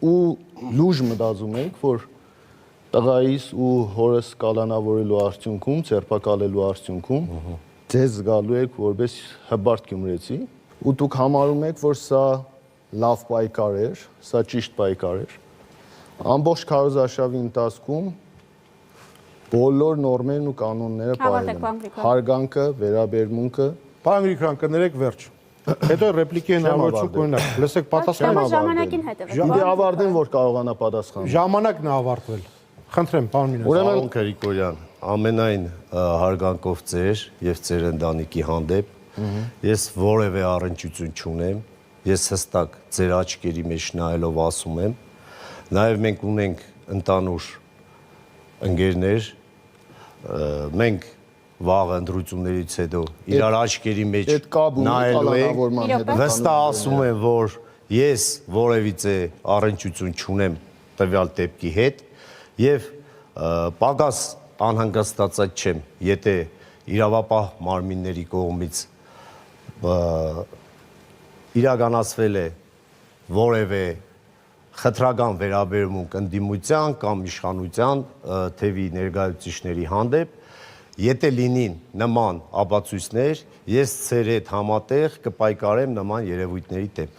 ու լուժ մտածում եք, որ տղայիս ու հորս կալանավորելու արդյունքում, ձերբակալելու արդյունքում ձեզ զգալու եք որպես հբարտ գյումրեցի ու դուք համարում եք, որ սա լավ պայքար էր, սա ճիշտ պայքար էր։ Ամբողջ քարոզարշավի ընթացքում բոլոր նորմերն ու կանոնները պահել են։ Հարգանքը, վերաբերմունքը։ Պարոն Գրիգորյան, կներեք վերջ։ Հետո ռեպլիկի հնարավորություն կունենաք։ Լսեք պատասխանը։ Ժամանակին հետ է։ Պիտի ավարտեն, որ կարողանա պատասխանել։ Ժամանակն է ավարտվել։ Խնդրեմ, պարոն Մինասյան։ Պարոն Գրիգորյան, ամենայն հարգանքով ձեր եւ ձեր ընտանիքի հանդեպ ես որևէ առնչություն չունեմ։ Ես հստակ ձեր աչքերի մեջ նայելով ասում եմ, նաեւ մենք ունենք ընդանուր ընկերներ, մենք վաղ ընտրություններից հետո իրար աչքերի մեջ նայելու ենք, վստահ ասում եմ, որ ես որևիցե առնչություն չունեմ տվյալ դեպքի հետ եւ պակաս անհանգստացած չեմ, եթե իրավապահ մարմինների կողմից իրականացվել է որևէ խտրական վերաբերմունք ընդդիմության կամ իշխանության թևի ներկայացուցիչների հանդեպ, եթե լինին նման ապացույցներ, ես ձեր հետ համատեղ կպայքարեմ նման երևույթների դեմ։